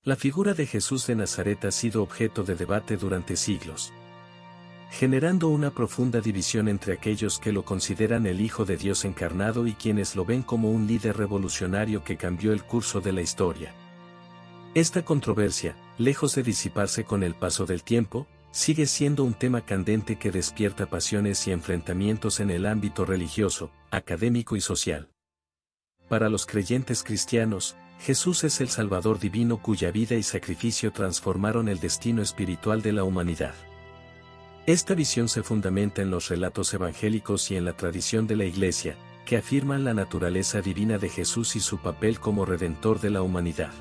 La figura de Jesús de Nazaret ha sido objeto de debate durante siglos, generando una profunda división entre aquellos que lo consideran el Hijo de Dios encarnado y quienes lo ven como un líder revolucionario que cambió el curso de la historia. Esta controversia, lejos de disiparse con el paso del tiempo, sigue siendo un tema candente que despierta pasiones y enfrentamientos en el ámbito religioso, académico y social. Para los creyentes cristianos, Jesús es el Salvador divino cuya vida y sacrificio transformaron el destino espiritual de la humanidad. Esta visión se fundamenta en los relatos evangélicos y en la tradición de la Iglesia, que afirman la naturaleza divina de Jesús y su papel como redentor de la humanidad.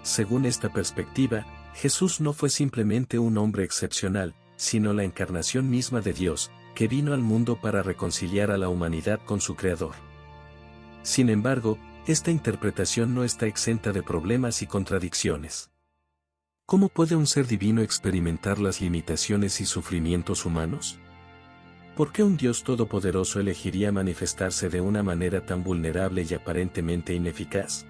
Según esta perspectiva, Jesús no fue simplemente un hombre excepcional, sino la encarnación misma de Dios, que vino al mundo para reconciliar a la humanidad con su Creador. Sin embargo, esta interpretación no está exenta de problemas y contradicciones. ¿Cómo puede un ser divino experimentar las limitaciones y sufrimientos humanos? ¿Por qué un Dios todopoderoso elegiría manifestarse de una manera tan vulnerable y aparentemente ineficaz?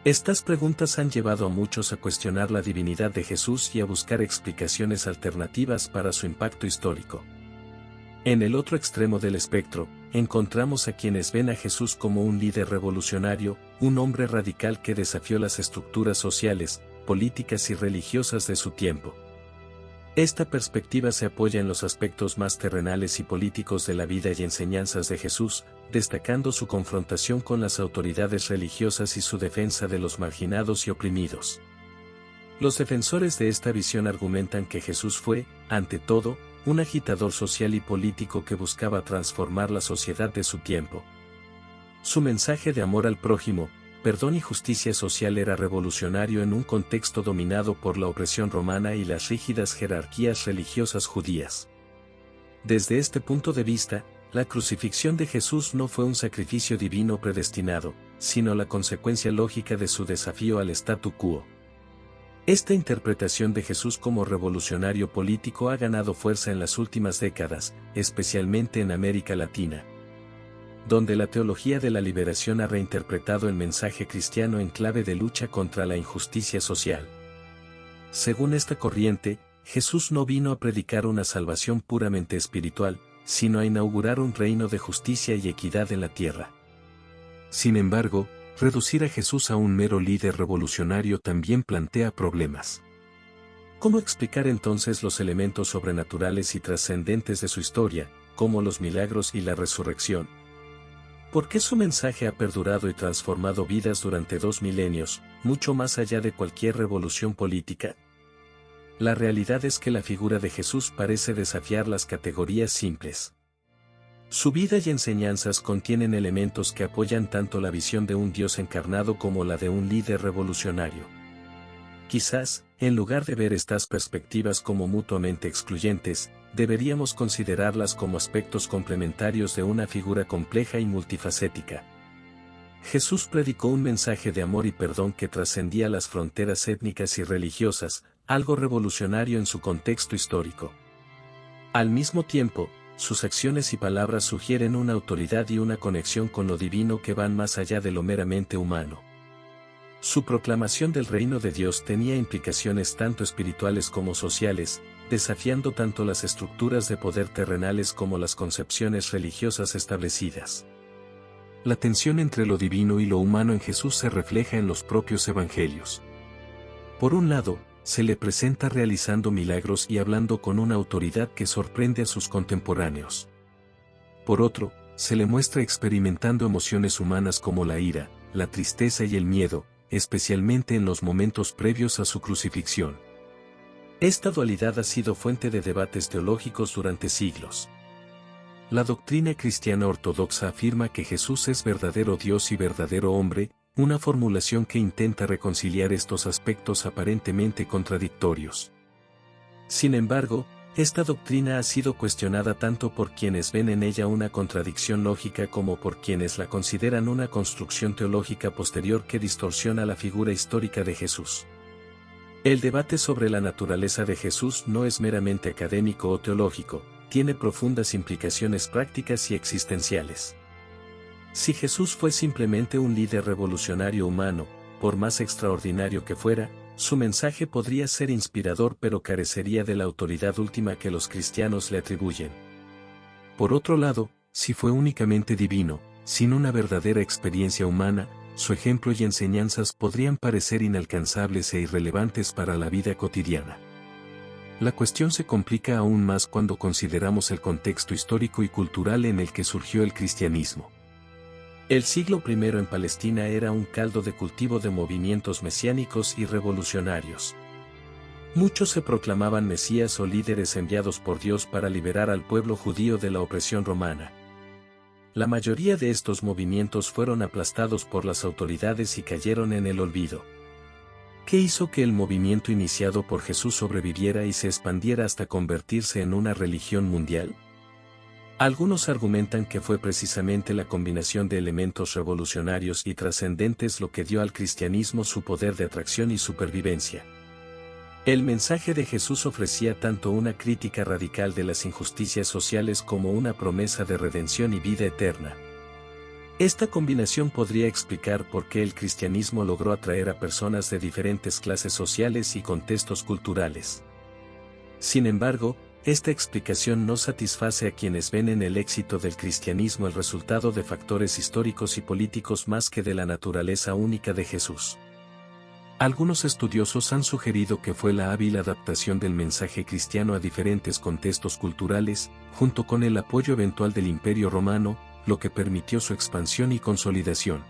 Estas preguntas han llevado a muchos a cuestionar la divinidad de Jesús y a buscar explicaciones alternativas para su impacto histórico. En el otro extremo del espectro, encontramos a quienes ven a Jesús como un líder revolucionario, un hombre radical que desafió las estructuras sociales, políticas y religiosas de su tiempo. Esta perspectiva se apoya en los aspectos más terrenales y políticos de la vida y enseñanzas de Jesús, destacando su confrontación con las autoridades religiosas y su defensa de los marginados y oprimidos. Los defensores de esta visión argumentan que Jesús fue, ante todo, un agitador social y político que buscaba transformar la sociedad de su tiempo. Su mensaje de amor al prójimo, perdón y justicia social era revolucionario en un contexto dominado por la opresión romana y las rígidas jerarquías religiosas judías. Desde este punto de vista, la crucifixión de Jesús no fue un sacrificio divino predestinado, sino la consecuencia lógica de su desafío al statu quo. Esta interpretación de Jesús como revolucionario político ha ganado fuerza en las últimas décadas, especialmente en América Latina, donde la teología de la liberación ha reinterpretado el mensaje cristiano en clave de lucha contra la injusticia social. Según esta corriente, Jesús no vino a predicar una salvación puramente espiritual, sino a inaugurar un reino de justicia y equidad en la tierra. Sin embargo, reducir a Jesús a un mero líder revolucionario también plantea problemas. ¿Cómo explicar entonces los elementos sobrenaturales y trascendentes de su historia, como los milagros y la resurrección? ¿Por qué su mensaje ha perdurado y transformado vidas durante 2 milenios, mucho más allá de cualquier revolución política? La realidad es que la figura de Jesús parece desafiar las categorías simples. Su vida y enseñanzas contienen elementos que apoyan tanto la visión de un Dios encarnado como la de un líder revolucionario. Quizás, en lugar de ver estas perspectivas como mutuamente excluyentes, deberíamos considerarlas como aspectos complementarios de una figura compleja y multifacética. Jesús predicó un mensaje de amor y perdón que trascendía las fronteras étnicas y religiosas, algo revolucionario en su contexto histórico. Al mismo tiempo, sus acciones y palabras sugieren una autoridad y una conexión con lo divino que van más allá de lo meramente humano. Su proclamación del reino de Dios tenía implicaciones tanto espirituales como sociales, desafiando tanto las estructuras de poder terrenales como las concepciones religiosas establecidas. La tensión entre lo divino y lo humano en Jesús se refleja en los propios evangelios. Por un lado, se le presenta realizando milagros y hablando con una autoridad que sorprende a sus contemporáneos. Por otro, se le muestra experimentando emociones humanas como la ira, la tristeza y el miedo, especialmente en los momentos previos a su crucifixión. Esta dualidad ha sido fuente de debates teológicos durante siglos. La doctrina cristiana ortodoxa afirma que Jesús es verdadero Dios y verdadero hombre, una formulación que intenta reconciliar estos aspectos aparentemente contradictorios. Sin embargo, esta doctrina ha sido cuestionada tanto por quienes ven en ella una contradicción lógica como por quienes la consideran una construcción teológica posterior que distorsiona la figura histórica de Jesús. El debate sobre la naturaleza de Jesús no es meramente académico o teológico, tiene profundas implicaciones prácticas y existenciales. Si Jesús fue simplemente un líder revolucionario humano, por más extraordinario que fuera, su mensaje podría ser inspirador pero carecería de la autoridad última que los cristianos le atribuyen. Por otro lado, si fue únicamente divino, sin una verdadera experiencia humana, su ejemplo y enseñanzas podrían parecer inalcanzables e irrelevantes para la vida cotidiana. La cuestión se complica aún más cuando consideramos el contexto histórico y cultural en el que surgió el cristianismo. El siglo I en Palestina era un caldo de cultivo de movimientos mesiánicos y revolucionarios. Muchos se proclamaban mesías o líderes enviados por Dios para liberar al pueblo judío de la opresión romana. La mayoría de estos movimientos fueron aplastados por las autoridades y cayeron en el olvido. ¿Qué hizo que el movimiento iniciado por Jesús sobreviviera y se expandiera hasta convertirse en una religión mundial? Algunos argumentan que fue precisamente la combinación de elementos revolucionarios y trascendentes lo que dio al cristianismo su poder de atracción y supervivencia. El mensaje de Jesús ofrecía tanto una crítica radical de las injusticias sociales como una promesa de redención y vida eterna. Esta combinación podría explicar por qué el cristianismo logró atraer a personas de diferentes clases sociales y contextos culturales. Sin embargo, esta explicación no satisface a quienes ven en el éxito del cristianismo el resultado de factores históricos y políticos más que de la naturaleza única de Jesús. Algunos estudiosos han sugerido que fue la hábil adaptación del mensaje cristiano a diferentes contextos culturales, junto con el apoyo eventual del Imperio Romano, lo que permitió su expansión y consolidación.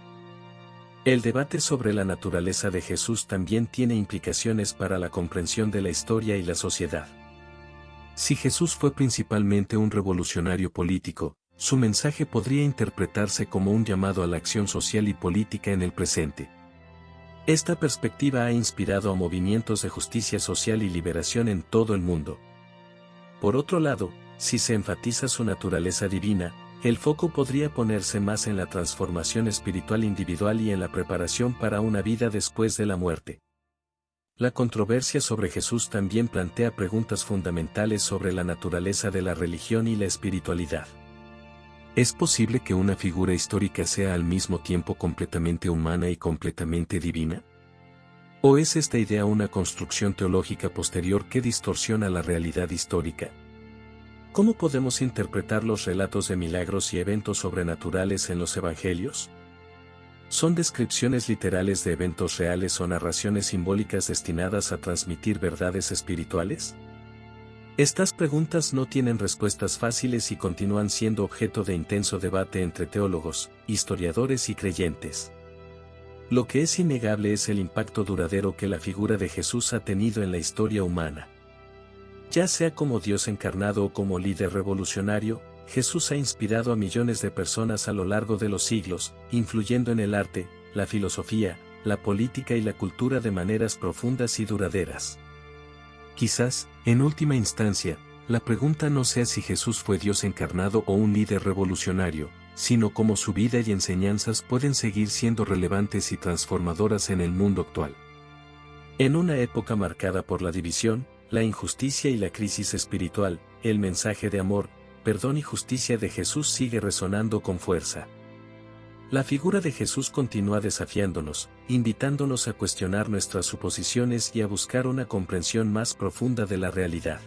El debate sobre la naturaleza de Jesús también tiene implicaciones para la comprensión de la historia y la sociedad. Si Jesús fue principalmente un revolucionario político, su mensaje podría interpretarse como un llamado a la acción social y política en el presente. Esta perspectiva ha inspirado a movimientos de justicia social y liberación en todo el mundo. Por otro lado, si se enfatiza su naturaleza divina, el foco podría ponerse más en la transformación espiritual individual y en la preparación para una vida después de la muerte. La controversia sobre Jesús también plantea preguntas fundamentales sobre la naturaleza de la religión y la espiritualidad. ¿Es posible que una figura histórica sea al mismo tiempo completamente humana y completamente divina? ¿O es esta idea una construcción teológica posterior que distorsiona la realidad histórica? ¿Cómo podemos interpretar los relatos de milagros y eventos sobrenaturales en los evangelios? ¿Son descripciones literales de eventos reales o narraciones simbólicas destinadas a transmitir verdades espirituales? Estas preguntas no tienen respuestas fáciles y continúan siendo objeto de intenso debate entre teólogos, historiadores y creyentes. Lo que es innegable es el impacto duradero que la figura de Jesús ha tenido en la historia humana. Ya sea como Dios encarnado o como líder revolucionario, Jesús ha inspirado a millones de personas a lo largo de los siglos, influyendo en el arte, la filosofía, la política y la cultura de maneras profundas y duraderas. Quizás, en última instancia, la pregunta no sea si Jesús fue Dios encarnado o un líder revolucionario, sino cómo su vida y enseñanzas pueden seguir siendo relevantes y transformadoras en el mundo actual. En una época marcada por la división, la injusticia y la crisis espiritual, el mensaje de amor, perdón y justicia de Jesús sigue resonando con fuerza. La figura de Jesús continúa desafiándonos, invitándonos a cuestionar nuestras suposiciones y a buscar una comprensión más profunda de la realidad.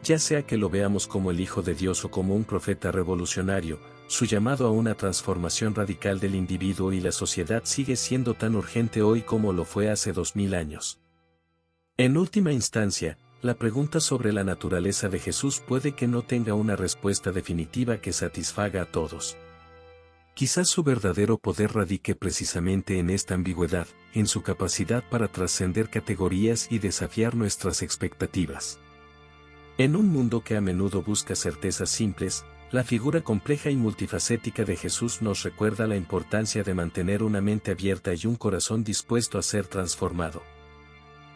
Ya sea que lo veamos como el Hijo de Dios o como un profeta revolucionario, su llamado a una transformación radical del individuo y la sociedad sigue siendo tan urgente hoy como lo fue hace 2000 años. En última instancia, la pregunta sobre la naturaleza de Jesús puede que no tenga una respuesta definitiva que satisfaga a todos. Quizás su verdadero poder radique precisamente en esta ambigüedad, en su capacidad para trascender categorías y desafiar nuestras expectativas. En un mundo que a menudo busca certezas simples, la figura compleja y multifacética de Jesús nos recuerda la importancia de mantener una mente abierta y un corazón dispuesto a ser transformado.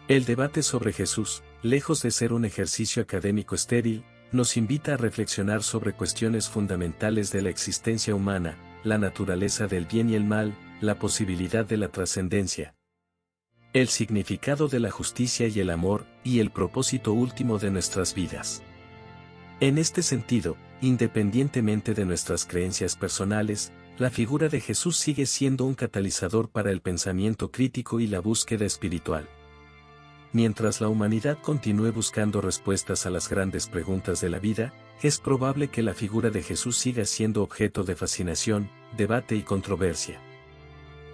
El debate sobre Jesús, lejos de ser un ejercicio académico estéril, nos invita a reflexionar sobre cuestiones fundamentales de la existencia humana, la naturaleza del bien y el mal, la posibilidad de la trascendencia, el significado de la justicia y el amor, y el propósito último de nuestras vidas. En este sentido, independientemente de nuestras creencias personales, la figura de Jesús sigue siendo un catalizador para el pensamiento crítico y la búsqueda espiritual. Mientras la humanidad continúe buscando respuestas a las grandes preguntas de la vida, es probable que la figura de Jesús siga siendo objeto de fascinación, debate y controversia.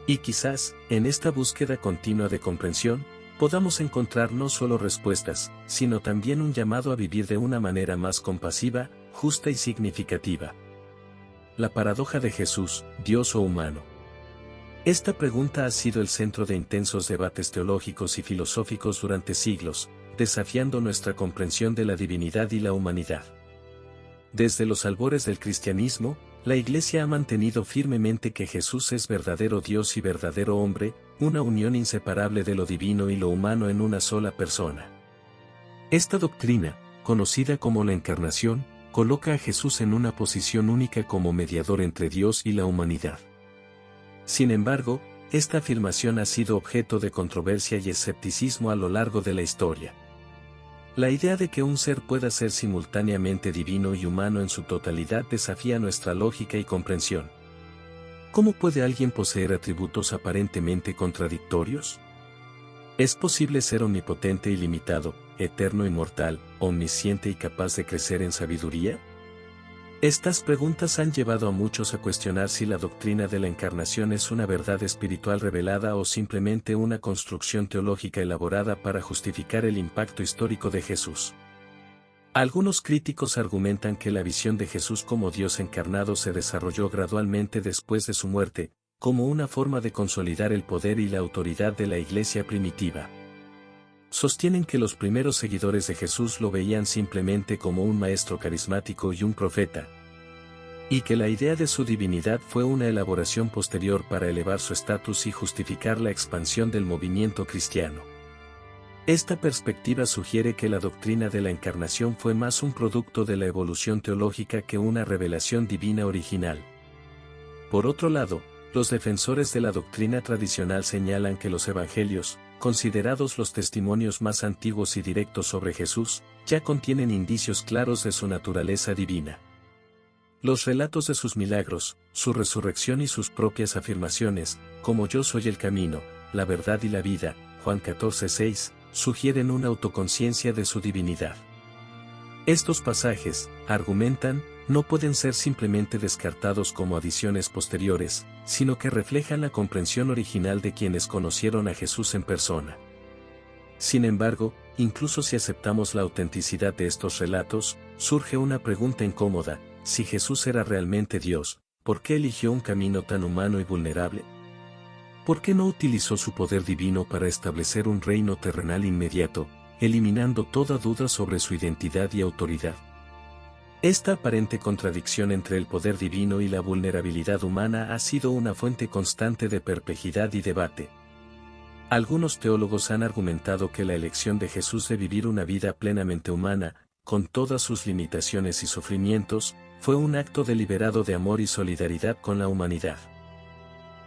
Y quizás, en esta búsqueda continua de comprensión, podamos encontrar no solo respuestas, sino también un llamado a vivir de una manera más compasiva, justa y significativa. La paradoja de Jesús, Dios o humano. Esta pregunta ha sido el centro de intensos debates teológicos y filosóficos durante siglos, desafiando nuestra comprensión de la divinidad y la humanidad. Desde los albores del cristianismo, la Iglesia ha mantenido firmemente que Jesús es verdadero Dios y verdadero hombre, una unión inseparable de lo divino y lo humano en una sola persona. Esta doctrina, conocida como la Encarnación, coloca a Jesús en una posición única como mediador entre Dios y la humanidad. Sin embargo, esta afirmación ha sido objeto de controversia y escepticismo a lo largo de la historia. La idea de que un ser pueda ser simultáneamente divino y humano en su totalidad desafía nuestra lógica y comprensión. ¿Cómo puede alguien poseer atributos aparentemente contradictorios? ¿Es posible ser omnipotente y limitado, eterno y mortal, omnisciente y capaz de crecer en sabiduría? Estas preguntas han llevado a muchos a cuestionar si la doctrina de la encarnación es una verdad espiritual revelada o simplemente una construcción teológica elaborada para justificar el impacto histórico de Jesús. Algunos críticos argumentan que la visión de Jesús como Dios encarnado se desarrolló gradualmente después de su muerte, como una forma de consolidar el poder y la autoridad de la Iglesia primitiva. Sostienen que los primeros seguidores de Jesús lo veían simplemente como un maestro carismático y un profeta, y que la idea de su divinidad fue una elaboración posterior para elevar su estatus y justificar la expansión del movimiento cristiano. Esta perspectiva sugiere que la doctrina de la encarnación fue más un producto de la evolución teológica que una revelación divina original. Por otro lado, los defensores de la doctrina tradicional señalan que los evangelios, considerados los testimonios más antiguos y directos sobre Jesús, ya contienen indicios claros de su naturaleza divina. Los relatos de sus milagros, su resurrección y sus propias afirmaciones, como yo soy el camino, la verdad y la vida, Juan 14:6, sugieren una autoconciencia de su divinidad. Estos pasajes, argumentan, no pueden ser simplemente descartados como adiciones posteriores, sino que reflejan la comprensión original de quienes conocieron a Jesús en persona. Sin embargo, incluso si aceptamos la autenticidad de estos relatos, surge una pregunta incómoda: si Jesús era realmente Dios, ¿por qué eligió un camino tan humano y vulnerable? ¿Por qué no utilizó su poder divino para establecer un reino terrenal inmediato, eliminando toda duda sobre su identidad y autoridad? Esta aparente contradicción entre el poder divino y la vulnerabilidad humana ha sido una fuente constante de perplejidad y debate. Algunos teólogos han argumentado que la elección de Jesús de vivir una vida plenamente humana, con todas sus limitaciones y sufrimientos, fue un acto deliberado de amor y solidaridad con la humanidad.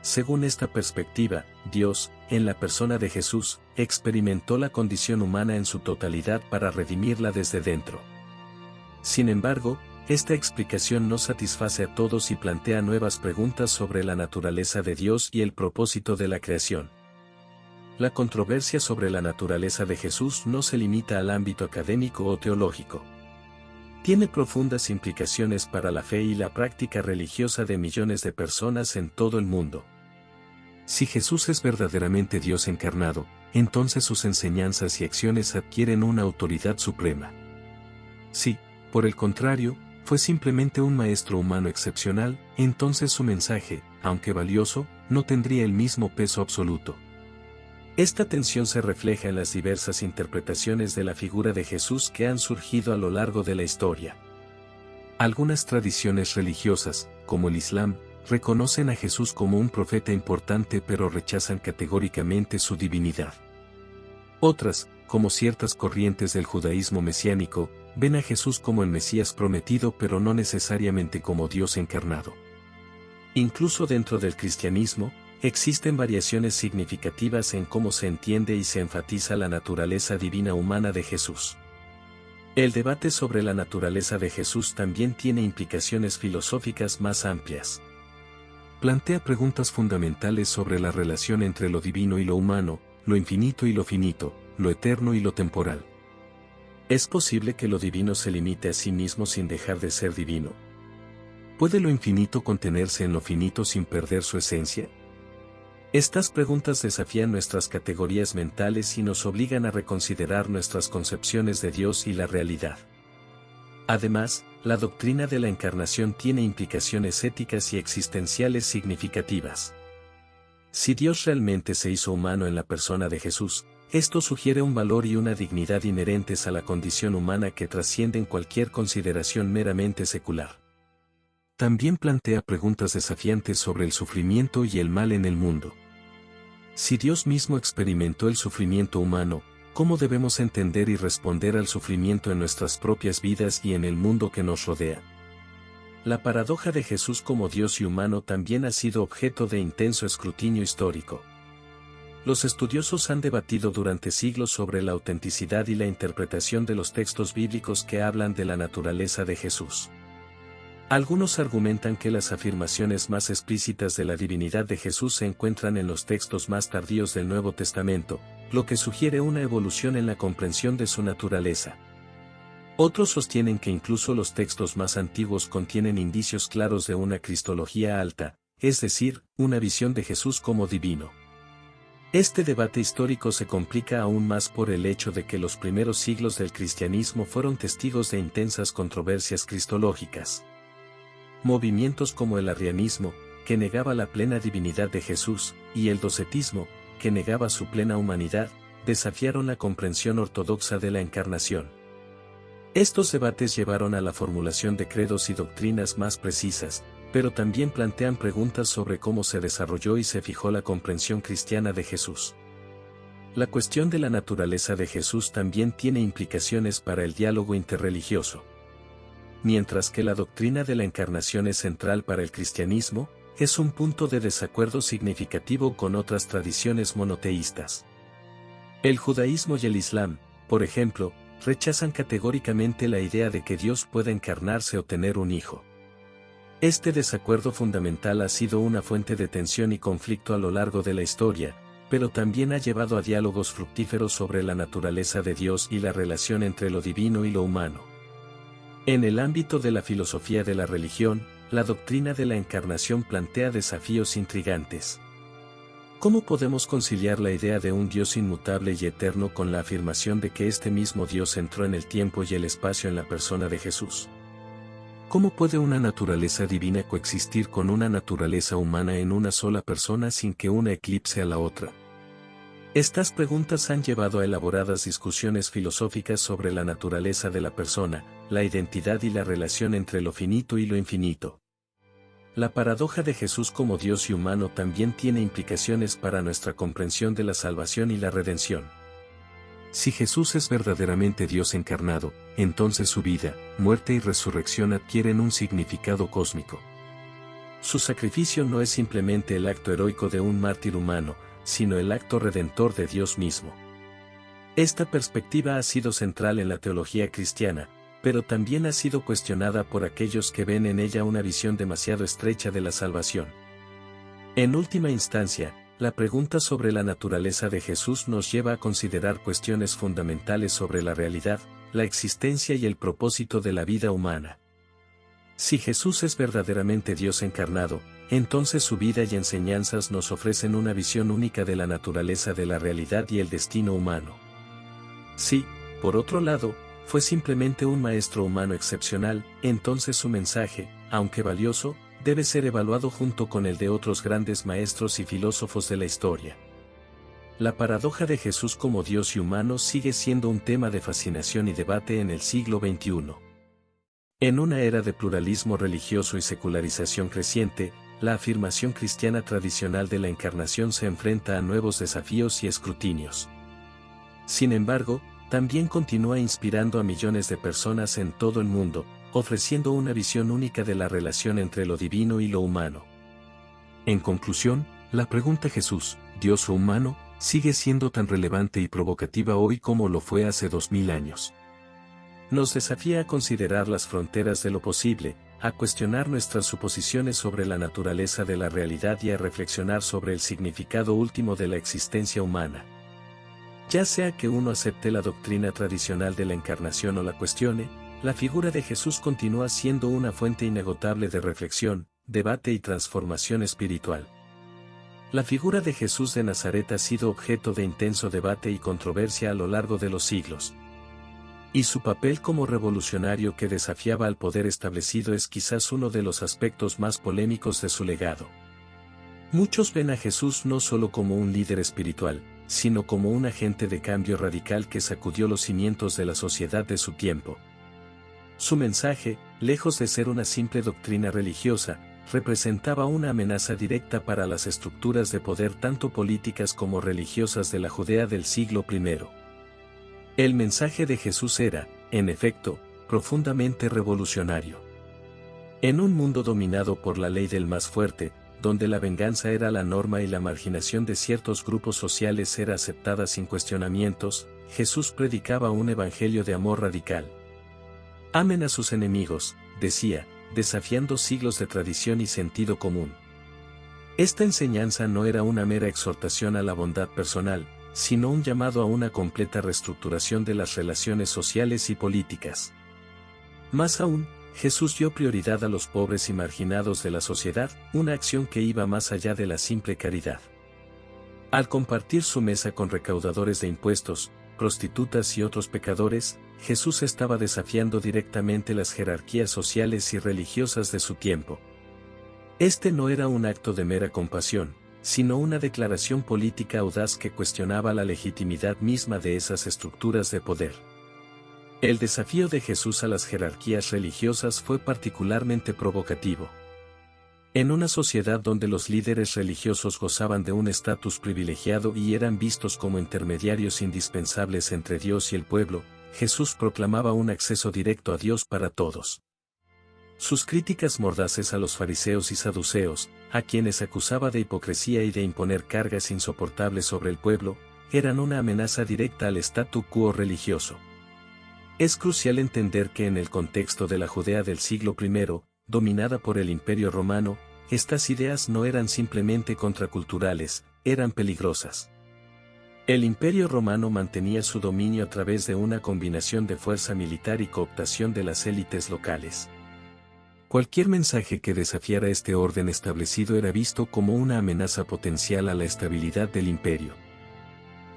Según esta perspectiva, Dios, en la persona de Jesús, experimentó la condición humana en su totalidad para redimirla desde dentro. Sin embargo, esta explicación no satisface a todos y plantea nuevas preguntas sobre la naturaleza de Dios y el propósito de la creación. La controversia sobre la naturaleza de Jesús no se limita al ámbito académico o teológico. Tiene profundas implicaciones para la fe y la práctica religiosa de millones de personas en todo el mundo. Si Jesús es verdaderamente Dios encarnado, entonces sus enseñanzas y acciones adquieren una autoridad suprema. Si, por el contrario, fue simplemente un maestro humano excepcional, entonces su mensaje, aunque valioso, no tendría el mismo peso absoluto. Esta tensión se refleja en las diversas interpretaciones de la figura de Jesús que han surgido a lo largo de la historia. Algunas tradiciones religiosas, como el Islam, reconocen a Jesús como un profeta importante pero rechazan categóricamente su divinidad. Otras, como ciertas corrientes del judaísmo mesiánico, ven a Jesús como el Mesías prometido pero no necesariamente como Dios encarnado. Incluso dentro del cristianismo, existen variaciones significativas en cómo se entiende y se enfatiza la naturaleza divina humana de Jesús. El debate sobre la naturaleza de Jesús también tiene implicaciones filosóficas más amplias. Plantea preguntas fundamentales sobre la relación entre lo divino y lo humano, lo infinito y lo finito, lo eterno y lo temporal. ¿Es posible que lo divino se limite a sí mismo sin dejar de ser divino? ¿Puede lo infinito contenerse en lo finito sin perder su esencia? Estas preguntas desafían nuestras categorías mentales y nos obligan a reconsiderar nuestras concepciones de Dios y la realidad. Además, la doctrina de la encarnación tiene implicaciones éticas y existenciales significativas. Si Dios realmente se hizo humano en la persona de Jesús, esto sugiere un valor y una dignidad inherentes a la condición humana que trascienden cualquier consideración meramente secular. También plantea preguntas desafiantes sobre el sufrimiento y el mal en el mundo. Si Dios mismo experimentó el sufrimiento humano, ¿cómo debemos entender y responder al sufrimiento en nuestras propias vidas y en el mundo que nos rodea? La paradoja de Jesús como Dios y humano también ha sido objeto de intenso escrutinio histórico. Los estudiosos han debatido durante siglos sobre la autenticidad y la interpretación de los textos bíblicos que hablan de la naturaleza de Jesús. Algunos argumentan que las afirmaciones más explícitas de la divinidad de Jesús se encuentran en los textos más tardíos del Nuevo Testamento, lo que sugiere una evolución en la comprensión de su naturaleza. Otros sostienen que incluso los textos más antiguos contienen indicios claros de una cristología alta, es decir, una visión de Jesús como divino. Este debate histórico se complica aún más por el hecho de que los primeros siglos del cristianismo fueron testigos de intensas controversias cristológicas. Movimientos como el arrianismo, que negaba la plena divinidad de Jesús, y el docetismo, que negaba su plena humanidad, desafiaron la comprensión ortodoxa de la encarnación. Estos debates llevaron a la formulación de credos y doctrinas más precisas, pero también plantean preguntas sobre cómo se desarrolló y se fijó la comprensión cristiana de Jesús. La cuestión de la naturaleza de Jesús también tiene implicaciones para el diálogo interreligioso. Mientras que la doctrina de la encarnación es central para el cristianismo, es un punto de desacuerdo significativo con otras tradiciones monoteístas. El judaísmo y el islam, por ejemplo, rechazan categóricamente la idea de que Dios pueda encarnarse o tener un hijo. Este desacuerdo fundamental ha sido una fuente de tensión y conflicto a lo largo de la historia, pero también ha llevado a diálogos fructíferos sobre la naturaleza de Dios y la relación entre lo divino y lo humano. En el ámbito de la filosofía de la religión, la doctrina de la encarnación plantea desafíos intrigantes. ¿Cómo podemos conciliar la idea de un Dios inmutable y eterno con la afirmación de que este mismo Dios entró en el tiempo y el espacio en la persona de Jesús? ¿Cómo puede una naturaleza divina coexistir con una naturaleza humana en una sola persona sin que una eclipse a la otra? Estas preguntas han llevado a elaboradas discusiones filosóficas sobre la naturaleza de la persona, la identidad y la relación entre lo finito y lo infinito. La paradoja de Jesús como Dios y humano también tiene implicaciones para nuestra comprensión de la salvación y la redención. Si Jesús es verdaderamente Dios encarnado, entonces su vida, muerte y resurrección adquieren un significado cósmico. Su sacrificio no es simplemente el acto heroico de un mártir humano, sino el acto redentor de Dios mismo. Esta perspectiva ha sido central en la teología cristiana, pero también ha sido cuestionada por aquellos que ven en ella una visión demasiado estrecha de la salvación. En última instancia, la pregunta sobre la naturaleza de Jesús nos lleva a considerar cuestiones fundamentales sobre la realidad, la existencia y el propósito de la vida humana. Si Jesús es verdaderamente Dios encarnado, entonces su vida y enseñanzas nos ofrecen una visión única de la naturaleza de la realidad y el destino humano. Si, por otro lado, fue simplemente un maestro humano excepcional, entonces su mensaje, aunque valioso, debe ser evaluado junto con el de otros grandes maestros y filósofos de la historia. La paradoja de Jesús como Dios y humano sigue siendo un tema de fascinación y debate en el siglo XXI. En una era de pluralismo religioso y secularización creciente, la afirmación cristiana tradicional de la encarnación se enfrenta a nuevos desafíos y escrutinios. Sin embargo, también continúa inspirando a millones de personas en todo el mundo, ofreciendo una visión única de la relación entre lo divino y lo humano. En conclusión, la pregunta Jesús, Dios o humano, sigue siendo tan relevante y provocativa hoy como lo fue hace 2000 años. Nos desafía a considerar las fronteras de lo posible, a cuestionar nuestras suposiciones sobre la naturaleza de la realidad y a reflexionar sobre el significado último de la existencia humana. Ya sea que uno acepte la doctrina tradicional de la encarnación o la cuestione, la figura de Jesús continúa siendo una fuente inagotable de reflexión, debate y transformación espiritual. La figura de Jesús de Nazaret ha sido objeto de intenso debate y controversia a lo largo de los siglos. Y su papel como revolucionario que desafiaba al poder establecido es quizás uno de los aspectos más polémicos de su legado. Muchos ven a Jesús no solo como un líder espiritual, sino como un agente de cambio radical que sacudió los cimientos de la sociedad de su tiempo. Su mensaje, lejos de ser una simple doctrina religiosa, representaba una amenaza directa para las estructuras de poder tanto políticas como religiosas de la Judea del siglo I. El mensaje de Jesús era, en efecto, profundamente revolucionario. En un mundo dominado por la ley del más fuerte, donde la venganza era la norma y la marginación de ciertos grupos sociales era aceptada sin cuestionamientos, Jesús predicaba un evangelio de amor radical. Amen a sus enemigos, decía, desafiando siglos de tradición y sentido común. Esta enseñanza no era una mera exhortación a la bondad personal, sino un llamado a una completa reestructuración de las relaciones sociales y políticas. Más aún, Jesús dio prioridad a los pobres y marginados de la sociedad, una acción que iba más allá de la simple caridad. Al compartir su mesa con recaudadores de impuestos, prostitutas y otros pecadores, Jesús estaba desafiando directamente las jerarquías sociales y religiosas de su tiempo. Este no era un acto de mera compasión, sino una declaración política audaz que cuestionaba la legitimidad misma de esas estructuras de poder. El desafío de Jesús a las jerarquías religiosas fue particularmente provocativo. En una sociedad donde los líderes religiosos gozaban de un estatus privilegiado y eran vistos como intermediarios indispensables entre Dios y el pueblo, Jesús proclamaba un acceso directo a Dios para todos. Sus críticas mordaces a los fariseos y saduceos, a quienes acusaba de hipocresía y de imponer cargas insoportables sobre el pueblo, eran una amenaza directa al statu quo religioso. Es crucial entender que en el contexto de la Judea del siglo I, dominada por el Imperio Romano, estas ideas no eran simplemente contraculturales, eran peligrosas. El Imperio Romano mantenía su dominio a través de una combinación de fuerza militar y cooptación de las élites locales. Cualquier mensaje que desafiara este orden establecido era visto como una amenaza potencial a la estabilidad del imperio.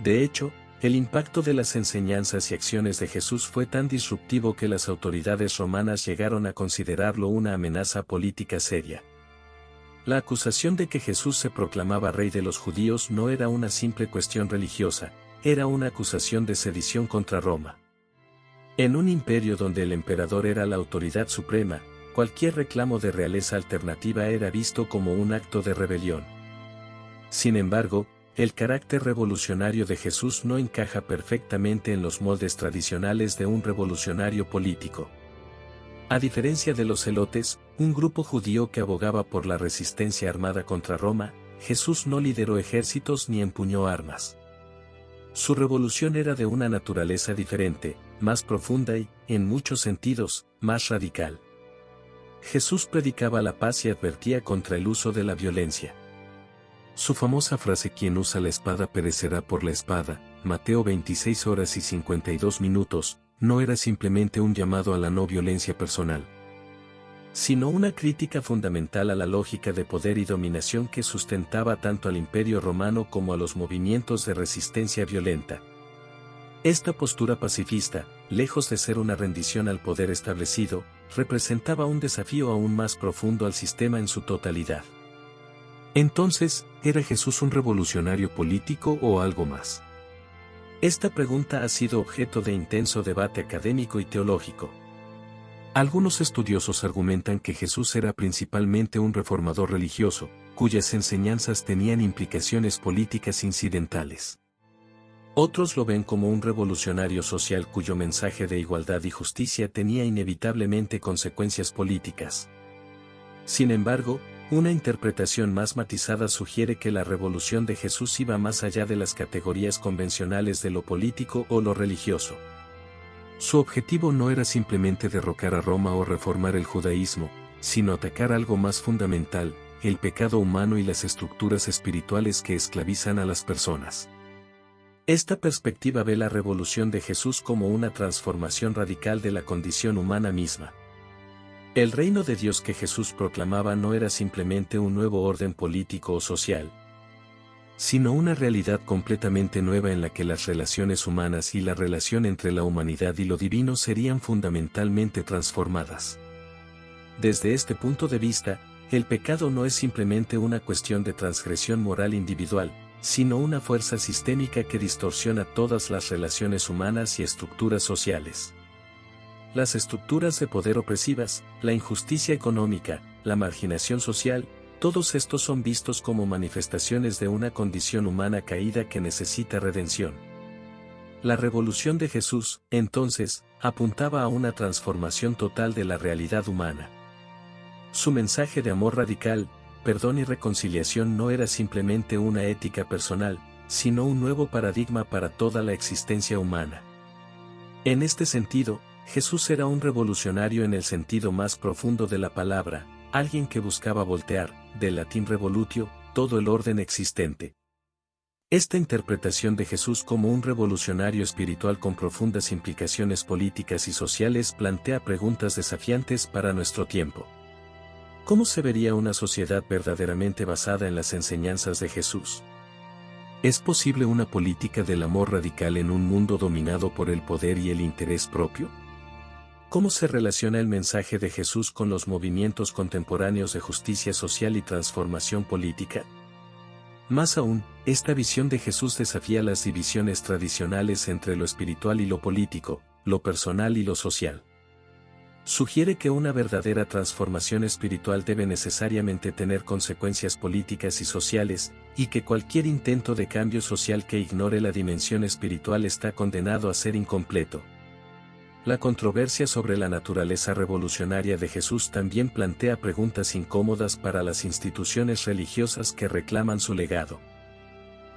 De hecho, el impacto de las enseñanzas y acciones de Jesús fue tan disruptivo que las autoridades romanas llegaron a considerarlo una amenaza política seria. La acusación de que Jesús se proclamaba rey de los judíos no era una simple cuestión religiosa, era una acusación de sedición contra Roma. En un imperio donde el emperador era la autoridad suprema, cualquier reclamo de realeza alternativa era visto como un acto de rebelión. Sin embargo, el carácter revolucionario de Jesús no encaja perfectamente en los moldes tradicionales de un revolucionario político. A diferencia de los celotes, un grupo judío que abogaba por la resistencia armada contra Roma, Jesús no lideró ejércitos ni empuñó armas. Su revolución era de una naturaleza diferente, más profunda y, en muchos sentidos, más radical. Jesús predicaba la paz y advertía contra el uso de la violencia. Su famosa frase "quien usa la espada perecerá por la espada", Mateo 26:52, no era simplemente un llamado a la no violencia personal, sino una crítica fundamental a la lógica de poder y dominación que sustentaba tanto al Imperio Romano como a los movimientos de resistencia violenta. Esta postura pacifista, lejos de ser una rendición al poder establecido, representaba un desafío aún más profundo al sistema en su totalidad. Entonces, ¿era Jesús un revolucionario político o algo más? Esta pregunta ha sido objeto de intenso debate académico y teológico. Algunos estudiosos argumentan que Jesús era principalmente un reformador religioso, cuyas enseñanzas tenían implicaciones políticas incidentales. Otros lo ven como un revolucionario social cuyo mensaje de igualdad y justicia tenía inevitablemente consecuencias políticas. Sin embargo, una interpretación más matizada sugiere que la revolución de Jesús iba más allá de las categorías convencionales de lo político o lo religioso. Su objetivo no era simplemente derrocar a Roma o reformar el judaísmo, sino atacar algo más fundamental, el pecado humano y las estructuras espirituales que esclavizan a las personas. Esta perspectiva ve la revolución de Jesús como una transformación radical de la condición humana misma. El reino de Dios que Jesús proclamaba no era simplemente un nuevo orden político o social, sino una realidad completamente nueva en la que las relaciones humanas y la relación entre la humanidad y lo divino serían fundamentalmente transformadas. Desde este punto de vista, el pecado no es simplemente una cuestión de transgresión moral individual, sino una fuerza sistémica que distorsiona todas las relaciones humanas y estructuras sociales. Las estructuras de poder opresivas, la injusticia económica, la marginación social, todos estos son vistos como manifestaciones de una condición humana caída que necesita redención. La revolución de Jesús, entonces, apuntaba a una transformación total de la realidad humana. Su mensaje de amor radical, perdón y reconciliación no era simplemente una ética personal, sino un nuevo paradigma para toda la existencia humana. En este sentido, Jesús era un revolucionario en el sentido más profundo de la palabra, alguien que buscaba voltear, del latín revolutio, todo el orden existente. Esta interpretación de Jesús como un revolucionario espiritual con profundas implicaciones políticas y sociales plantea preguntas desafiantes para nuestro tiempo. ¿Cómo se vería una sociedad verdaderamente basada en las enseñanzas de Jesús? ¿Es posible una política del amor radical en un mundo dominado por el poder y el interés propio? ¿Cómo se relaciona el mensaje de Jesús con los movimientos contemporáneos de justicia social y transformación política? Más aún, esta visión de Jesús desafía las divisiones tradicionales entre lo espiritual y lo político, lo personal y lo social. Sugiere que una verdadera transformación espiritual debe necesariamente tener consecuencias políticas y sociales, y que cualquier intento de cambio social que ignore la dimensión espiritual está condenado a ser incompleto. La controversia sobre la naturaleza revolucionaria de Jesús también plantea preguntas incómodas para las instituciones religiosas que reclaman su legado.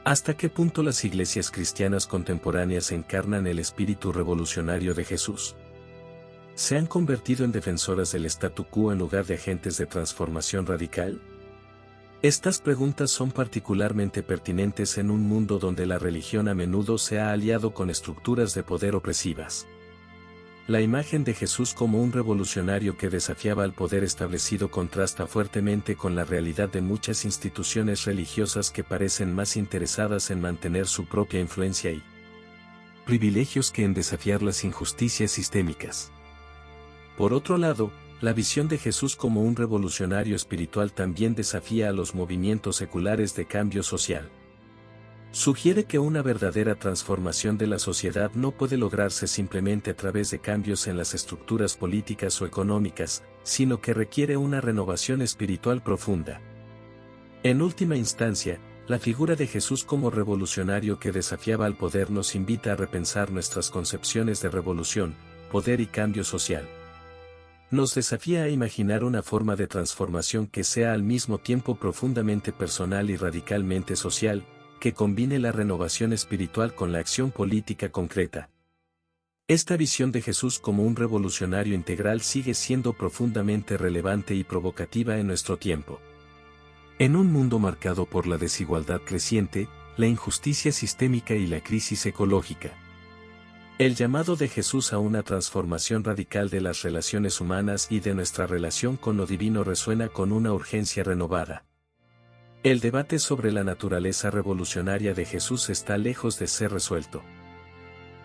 ¿Hasta qué punto las iglesias cristianas contemporáneas encarnan el espíritu revolucionario de Jesús? ¿Se han convertido en defensoras del statu quo en lugar de agentes de transformación radical? Estas preguntas son particularmente pertinentes en un mundo donde la religión a menudo se ha aliado con estructuras de poder opresivas. La imagen de Jesús como un revolucionario que desafiaba al poder establecido contrasta fuertemente con la realidad de muchas instituciones religiosas que parecen más interesadas en mantener su propia influencia y privilegios que en desafiar las injusticias sistémicas. Por otro lado, la visión de Jesús como un revolucionario espiritual también desafía a los movimientos seculares de cambio social. Sugiere que una verdadera transformación de la sociedad no puede lograrse simplemente a través de cambios en las estructuras políticas o económicas, sino que requiere una renovación espiritual profunda. En última instancia, la figura de Jesús como revolucionario que desafiaba al poder nos invita a repensar nuestras concepciones de revolución, poder y cambio social. Nos desafía a imaginar una forma de transformación que sea al mismo tiempo profundamente personal y radicalmente social, que combine la renovación espiritual con la acción política concreta. Esta visión de Jesús como un revolucionario integral sigue siendo profundamente relevante y provocativa en nuestro tiempo. En un mundo marcado por la desigualdad creciente, la injusticia sistémica y la crisis ecológica, el llamado de Jesús a una transformación radical de las relaciones humanas y de nuestra relación con lo divino resuena con una urgencia renovada. El debate sobre la naturaleza revolucionaria de Jesús está lejos de ser resuelto.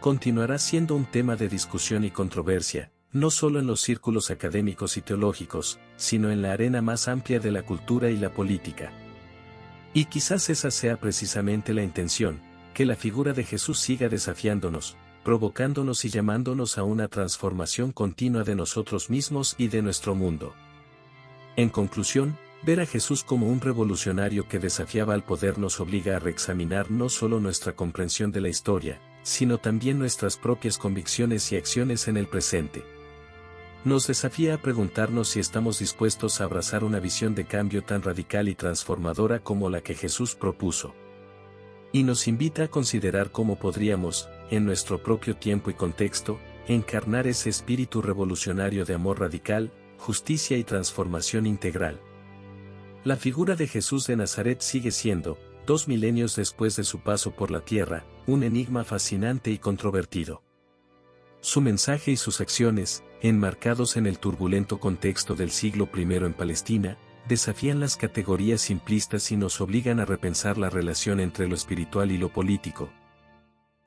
Continuará siendo un tema de discusión y controversia, no solo en los círculos académicos y teológicos, sino en la arena más amplia de la cultura y la política. Y quizás esa sea precisamente la intención, que la figura de Jesús siga desafiándonos, provocándonos y llamándonos a una transformación continua de nosotros mismos y de nuestro mundo. En conclusión, ver a Jesús como un revolucionario que desafiaba al poder nos obliga a reexaminar no solo nuestra comprensión de la historia, sino también nuestras propias convicciones y acciones en el presente. Nos desafía a preguntarnos si estamos dispuestos a abrazar una visión de cambio tan radical y transformadora como la que Jesús propuso. Y nos invita a considerar cómo podríamos, en nuestro propio tiempo y contexto, encarnar ese espíritu revolucionario de amor radical, justicia y transformación integral. La figura de Jesús de Nazaret sigue siendo, 2 milenios después de su paso por la tierra, un enigma fascinante y controvertido. Su mensaje y sus acciones, enmarcados en el turbulento contexto del siglo I en Palestina, desafían las categorías simplistas y nos obligan a repensar la relación entre lo espiritual y lo político,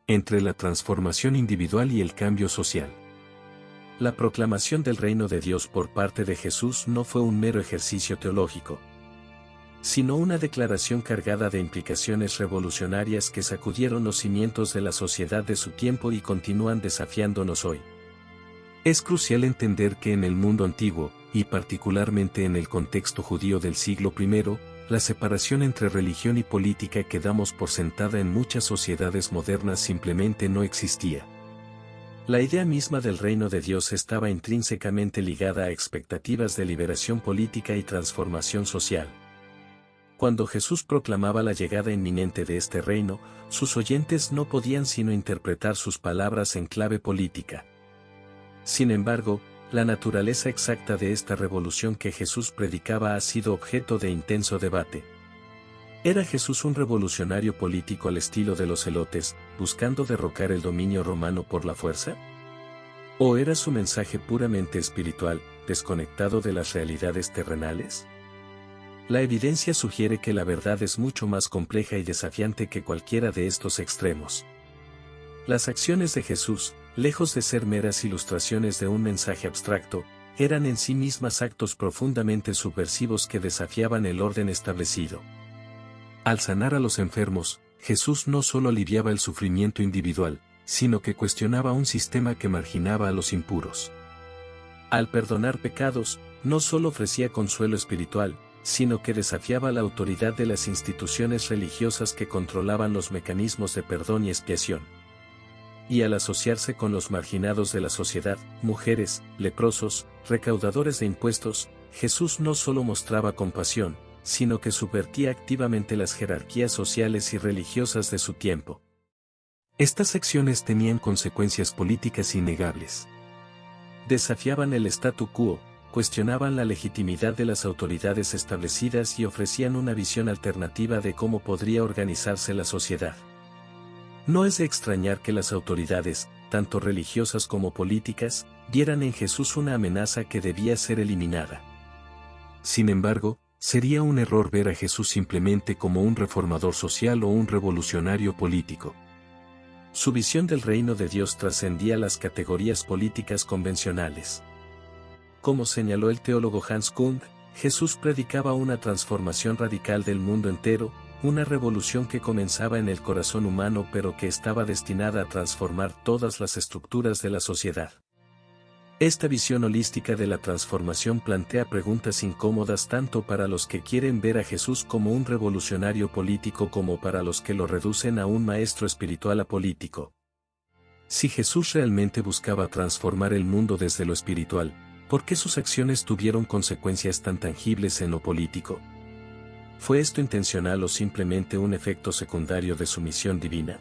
entre la transformación individual y el cambio social. La proclamación del reino de Dios por parte de Jesús no fue un mero ejercicio teológico, sino una declaración cargada de implicaciones revolucionarias que sacudieron los cimientos de la sociedad de su tiempo y continúan desafiándonos hoy. Es crucial entender que en el mundo antiguo, y particularmente en el contexto judío del siglo I, la separación entre religión y política que damos por sentada en muchas sociedades modernas simplemente no existía. La idea misma del reino de Dios estaba intrínsecamente ligada a expectativas de liberación política y transformación social. Cuando Jesús proclamaba la llegada inminente de este reino, sus oyentes no podían sino interpretar sus palabras en clave política. Sin embargo, la naturaleza exacta de esta revolución que Jesús predicaba ha sido objeto de intenso debate. ¿Era Jesús un revolucionario político al estilo de los celotes, buscando derrocar el dominio romano por la fuerza? ¿O era su mensaje puramente espiritual, desconectado de las realidades terrenales? La evidencia sugiere que la verdad es mucho más compleja y desafiante que cualquiera de estos extremos. Las acciones de Jesús, lejos de ser meras ilustraciones de un mensaje abstracto, eran en sí mismas actos profundamente subversivos que desafiaban el orden establecido. Al sanar a los enfermos, Jesús no solo aliviaba el sufrimiento individual, sino que cuestionaba un sistema que marginaba a los impuros. Al perdonar pecados, no solo ofrecía consuelo espiritual, sino que desafiaba la autoridad de las instituciones religiosas que controlaban los mecanismos de perdón y expiación. Y al asociarse con los marginados de la sociedad, mujeres, leprosos, recaudadores de impuestos, Jesús no solo mostraba compasión, sino que subvertía activamente las jerarquías sociales y religiosas de su tiempo. Estas acciones tenían consecuencias políticas innegables. Desafiaban el statu quo, cuestionaban la legitimidad de las autoridades establecidas y ofrecían una visión alternativa de cómo podría organizarse la sociedad. No es de extrañar que las autoridades, tanto religiosas como políticas, vieran en Jesús una amenaza que debía ser eliminada. Sin embargo, sería un error ver a Jesús simplemente como un reformador social o un revolucionario político. Su visión del reino de Dios trascendía las categorías políticas convencionales. Como señaló el teólogo Hans Kung, Jesús predicaba una transformación radical del mundo entero, una revolución que comenzaba en el corazón humano pero que estaba destinada a transformar todas las estructuras de la sociedad. Esta visión holística de la transformación plantea preguntas incómodas tanto para los que quieren ver a Jesús como un revolucionario político como para los que lo reducen a un maestro espiritual apolítico. Si Jesús realmente buscaba transformar el mundo desde lo espiritual, ¿por qué sus acciones tuvieron consecuencias tan tangibles en lo político? ¿Fue esto intencional o simplemente un efecto secundario de su misión divina?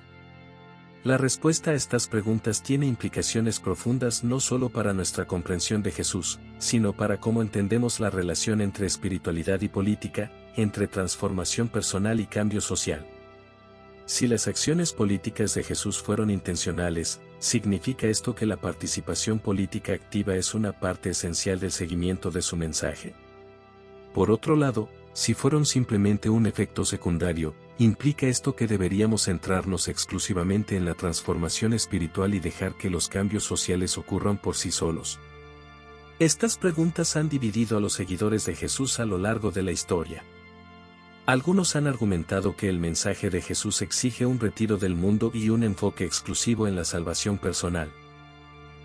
La respuesta a estas preguntas tiene implicaciones profundas no solo para nuestra comprensión de Jesús, sino para cómo entendemos la relación entre espiritualidad y política, entre transformación personal y cambio social. Si las acciones políticas de Jesús fueron intencionales, ¿significa esto que la participación política activa es una parte esencial del seguimiento de su mensaje? Por otro lado, si fueron simplemente un efecto secundario, ¿implica esto que deberíamos centrarnos exclusivamente en la transformación espiritual y dejar que los cambios sociales ocurran por sí solos? Estas preguntas han dividido a los seguidores de Jesús a lo largo de la historia. Algunos han argumentado que el mensaje de Jesús exige un retiro del mundo y un enfoque exclusivo en la salvación personal.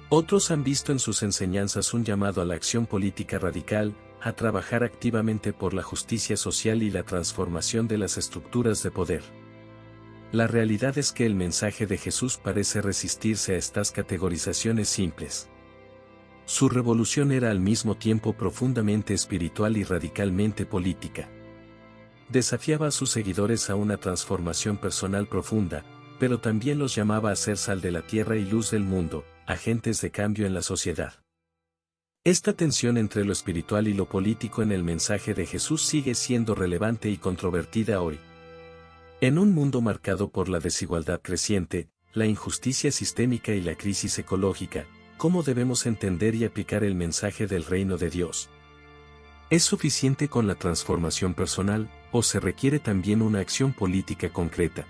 Otros han visto en sus enseñanzas un llamado a la acción política radical, a trabajar activamente por la justicia social y la transformación de las estructuras de poder. La realidad es que el mensaje de Jesús parece resistirse a estas categorizaciones simples. Su revolución era al mismo tiempo profundamente espiritual y radicalmente política. Desafiaba a sus seguidores a una transformación personal profunda, pero también los llamaba a ser sal de la tierra y luz del mundo, agentes de cambio en la sociedad. Esta tensión entre lo espiritual y lo político en el mensaje de Jesús sigue siendo relevante y controvertida hoy. En un mundo marcado por la desigualdad creciente, la injusticia sistémica y la crisis ecológica, ¿cómo debemos entender y aplicar el mensaje del reino de Dios? ¿Es suficiente con la transformación personal, o se requiere también una acción política concreta?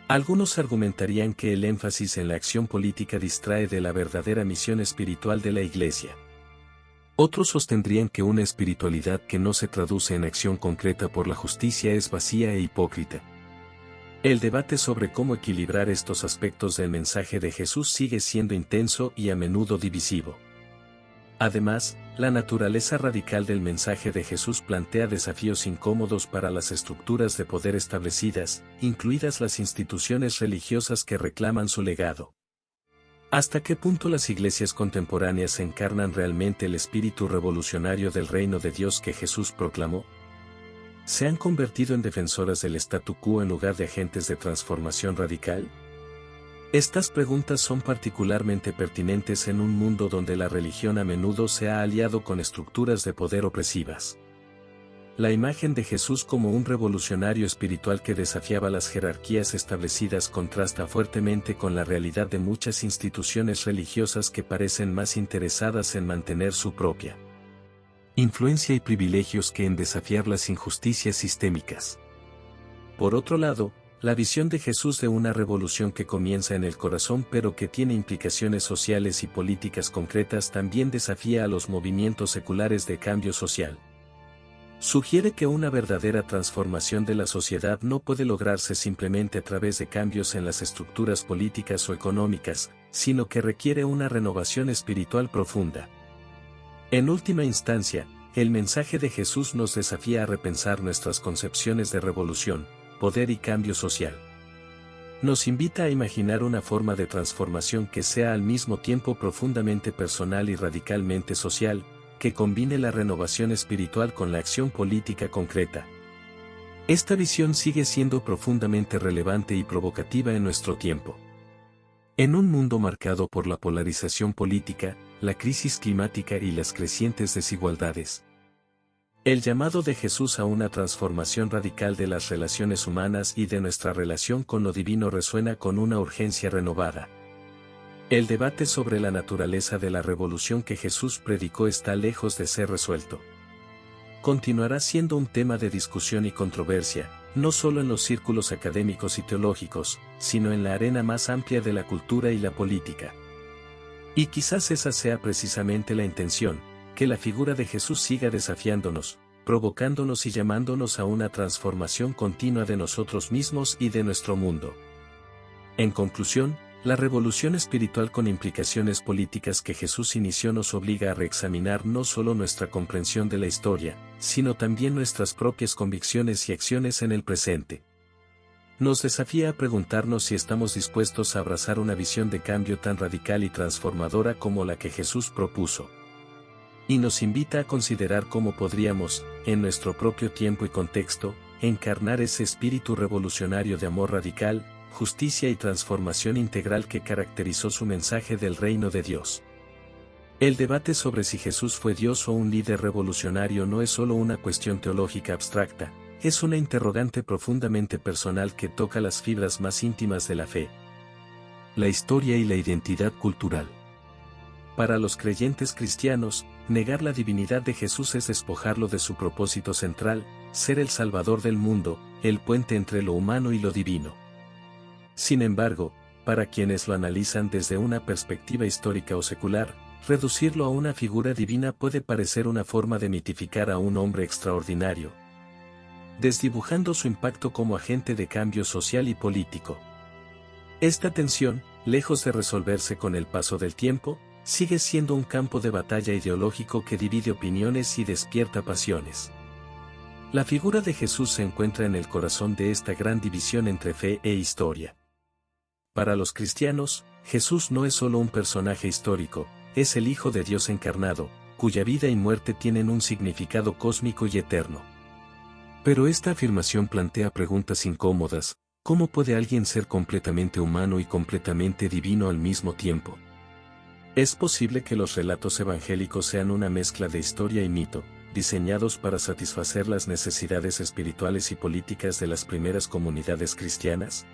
Algunos argumentarían que el énfasis en la acción política distrae de la verdadera misión espiritual de la Iglesia. Otros sostendrían que una espiritualidad que no se traduce en acción concreta por la justicia es vacía e hipócrita. El debate sobre cómo equilibrar estos aspectos del mensaje de Jesús sigue siendo intenso y a menudo divisivo. Además, la naturaleza radical del mensaje de Jesús plantea desafíos incómodos para las estructuras de poder establecidas, incluidas las instituciones religiosas que reclaman su legado. ¿Hasta qué punto las iglesias contemporáneas encarnan realmente el espíritu revolucionario del reino de Dios que Jesús proclamó? ¿Se han convertido en defensoras del statu quo en lugar de agentes de transformación radical? Estas preguntas son particularmente pertinentes en un mundo donde la religión a menudo se ha aliado con estructuras de poder opresivas. La imagen de Jesús como un revolucionario espiritual que desafiaba las jerarquías establecidas contrasta fuertemente con la realidad de muchas instituciones religiosas que parecen más interesadas en mantener su propia influencia y privilegios que en desafiar las injusticias sistémicas. Por otro lado, la visión de Jesús de una revolución que comienza en el corazón pero que tiene implicaciones sociales y políticas concretas también desafía a los movimientos seculares de cambio social. Sugiere que una verdadera transformación de la sociedad no puede lograrse simplemente a través de cambios en las estructuras políticas o económicas, sino que requiere una renovación espiritual profunda. En última instancia, el mensaje de Jesús nos desafía a repensar nuestras concepciones de revolución, poder y cambio social. Nos invita a imaginar una forma de transformación que sea al mismo tiempo profundamente personal y radicalmente social, que combine la renovación espiritual con la acción política concreta. Esta visión sigue siendo profundamente relevante y provocativa en nuestro tiempo. En un mundo marcado por la polarización política, la crisis climática y las crecientes desigualdades, el llamado de Jesús a una transformación radical de las relaciones humanas y de nuestra relación con lo divino resuena con una urgencia renovada. El debate sobre la naturaleza de la revolución que Jesús predicó está lejos de ser resuelto. Continuará siendo un tema de discusión y controversia, no solo en los círculos académicos y teológicos, sino en la arena más amplia de la cultura y la política. Y quizás esa sea precisamente la intención, que la figura de Jesús siga desafiándonos, provocándonos y llamándonos a una transformación continua de nosotros mismos y de nuestro mundo. En conclusión, la revolución espiritual con implicaciones políticas que Jesús inició nos obliga a reexaminar no solo nuestra comprensión de la historia, sino también nuestras propias convicciones y acciones en el presente. Nos desafía a preguntarnos si estamos dispuestos a abrazar una visión de cambio tan radical y transformadora como la que Jesús propuso. Y nos invita a considerar cómo podríamos, en nuestro propio tiempo y contexto, encarnar ese espíritu revolucionario de amor radical, justicia y transformación integral que caracterizó su mensaje del reino de Dios. El debate sobre si Jesús fue Dios o un líder revolucionario no es solo una cuestión teológica abstracta, es una interrogante profundamente personal que toca las fibras más íntimas de la fe, la historia y la identidad cultural. Para los creyentes cristianos, negar la divinidad de Jesús es despojarlo de su propósito central, ser el Salvador del mundo, el puente entre lo humano y lo divino. Sin embargo, para quienes lo analizan desde una perspectiva histórica o secular, reducirlo a una figura divina puede parecer una forma de mitificar a un hombre extraordinario, desdibujando su impacto como agente de cambio social y político. Esta tensión, lejos de resolverse con el paso del tiempo, sigue siendo un campo de batalla ideológico que divide opiniones y despierta pasiones. La figura de Jesús se encuentra en el corazón de esta gran división entre fe e historia. Para los cristianos, Jesús no es solo un personaje histórico, es el Hijo de Dios encarnado, cuya vida y muerte tienen un significado cósmico y eterno. Pero esta afirmación plantea preguntas incómodas: ¿cómo puede alguien ser completamente humano y completamente divino al mismo tiempo? Es posible que los relatos evangélicos sean una mezcla de historia y mito, diseñados para satisfacer las necesidades espirituales y políticas de las primeras comunidades cristianas.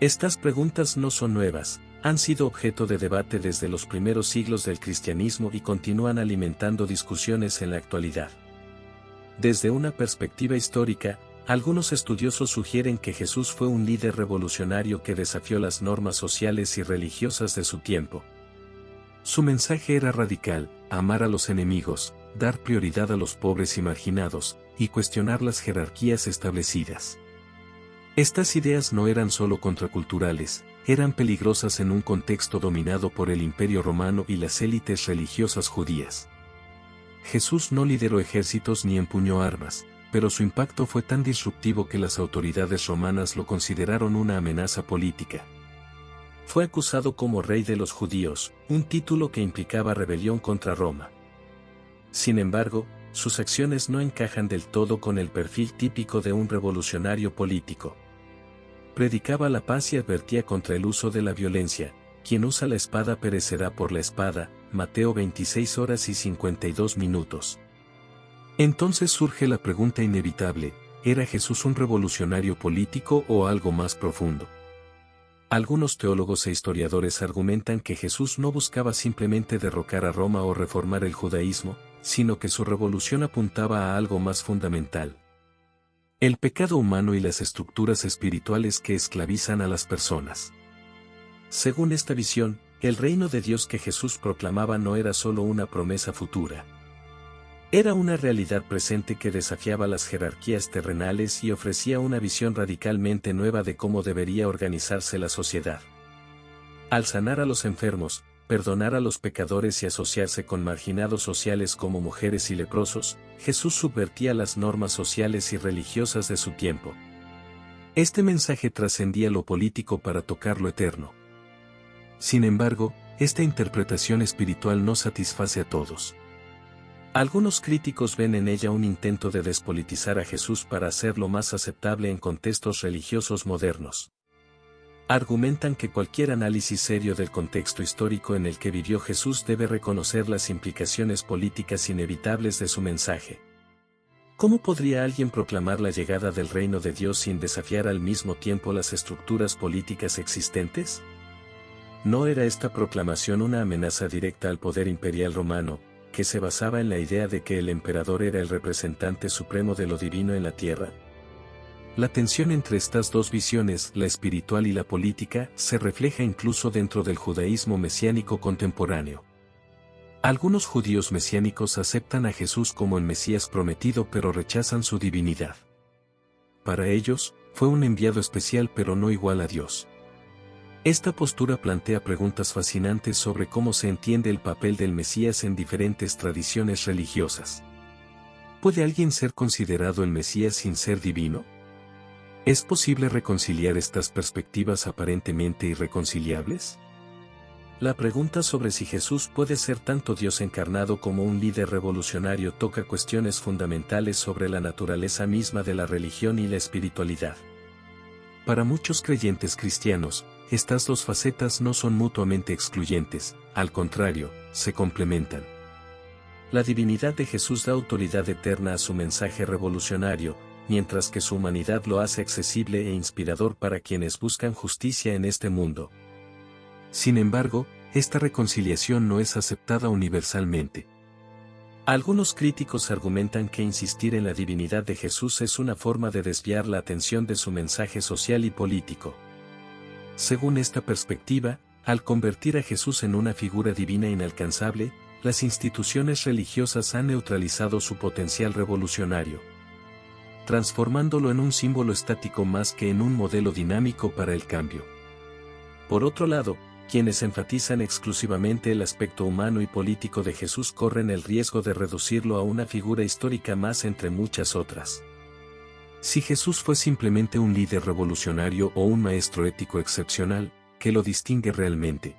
Estas preguntas no son nuevas, han sido objeto de debate desde los primeros siglos del cristianismo y continúan alimentando discusiones en la actualidad. Desde una perspectiva histórica, algunos estudiosos sugieren que Jesús fue un líder revolucionario que desafió las normas sociales y religiosas de su tiempo. Su mensaje era radical: amar a los enemigos, dar prioridad a los pobres y marginados, y cuestionar las jerarquías establecidas. Estas ideas no eran solo contraculturales, eran peligrosas en un contexto dominado por el Imperio Romano y las élites religiosas judías. Jesús no lideró ejércitos ni empuñó armas, pero su impacto fue tan disruptivo que las autoridades romanas lo consideraron una amenaza política. Fue acusado como rey de los judíos, un título que implicaba rebelión contra Roma. Sin embargo, sus acciones no encajan del todo con el perfil típico de un revolucionario político. Predicaba la paz y advertía contra el uso de la violencia: quien usa la espada perecerá por la espada, Mateo 26 horas y 52 minutos. Entonces surge la pregunta inevitable: ¿era Jesús un revolucionario político o algo más profundo? Algunos teólogos e historiadores argumentan que Jesús no buscaba simplemente derrocar a Roma o reformar el judaísmo, sino que su revolución apuntaba a algo más fundamental: el pecado humano y las estructuras espirituales que esclavizan a las personas. Según esta visión, el reino de Dios que Jesús proclamaba no era solo una promesa futura. Era una realidad presente que desafiaba las jerarquías terrenales y ofrecía una visión radicalmente nueva de cómo debería organizarse la sociedad. Al sanar a los enfermos, perdonar a los pecadores y asociarse con marginados sociales como mujeres y leprosos, Jesús subvertía las normas sociales y religiosas de su tiempo. Este mensaje trascendía lo político para tocar lo eterno. Sin embargo, esta interpretación espiritual no satisface a todos. Algunos críticos ven en ella un intento de despolitizar a Jesús para hacerlo más aceptable en contextos religiosos modernos. Argumentan que cualquier análisis serio del contexto histórico en el que vivió Jesús debe reconocer las implicaciones políticas inevitables de su mensaje. ¿Cómo podría alguien proclamar la llegada del reino de Dios sin desafiar al mismo tiempo las estructuras políticas existentes? ¿No era esta proclamación una amenaza directa al poder imperial romano, que se basaba en la idea de que el emperador era el representante supremo de lo divino en la tierra? La tensión entre estas dos visiones, la espiritual y la política, se refleja incluso dentro del judaísmo mesiánico contemporáneo. Algunos judíos mesiánicos aceptan a Jesús como el Mesías prometido pero rechazan su divinidad. Para ellos, fue un enviado especial pero no igual a Dios. Esta postura plantea preguntas fascinantes sobre cómo se entiende el papel del Mesías en diferentes tradiciones religiosas. ¿Puede alguien ser considerado el Mesías sin ser divino? ¿Es posible reconciliar estas perspectivas aparentemente irreconciliables? La pregunta sobre si Jesús puede ser tanto Dios encarnado como un líder revolucionario toca cuestiones fundamentales sobre la naturaleza misma de la religión y la espiritualidad. Para muchos creyentes cristianos, estas dos facetas no son mutuamente excluyentes, al contrario, se complementan. La divinidad de Jesús da autoridad eterna a su mensaje revolucionario, mientras que su humanidad lo hace accesible e inspirador para quienes buscan justicia en este mundo. Sin embargo, esta reconciliación no es aceptada universalmente. Algunos críticos argumentan que insistir en la divinidad de Jesús es una forma de desviar la atención de su mensaje social y político. Según esta perspectiva, al convertir a Jesús en una figura divina inalcanzable, las instituciones religiosas han neutralizado su potencial revolucionario, transformándolo en un símbolo estático más que en un modelo dinámico para el cambio. Por otro lado, quienes enfatizan exclusivamente el aspecto humano y político de Jesús corren el riesgo de reducirlo a una figura histórica más entre muchas otras. Si Jesús fue simplemente un líder revolucionario o un maestro ético excepcional, ¿qué lo distingue realmente?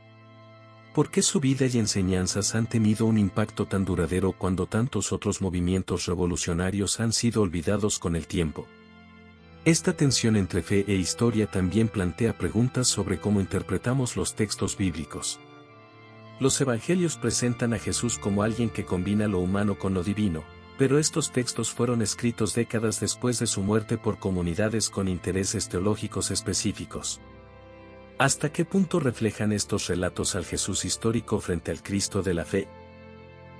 ¿Por qué su vida y enseñanzas han tenido un impacto tan duradero cuando tantos otros movimientos revolucionarios han sido olvidados con el tiempo? Esta tensión entre fe e historia también plantea preguntas sobre cómo interpretamos los textos bíblicos. Los evangelios presentan a Jesús como alguien que combina lo humano con lo divino, pero estos textos fueron escritos décadas después de su muerte por comunidades con intereses teológicos específicos. ¿Hasta qué punto reflejan estos relatos al Jesús histórico frente al Cristo de la fe?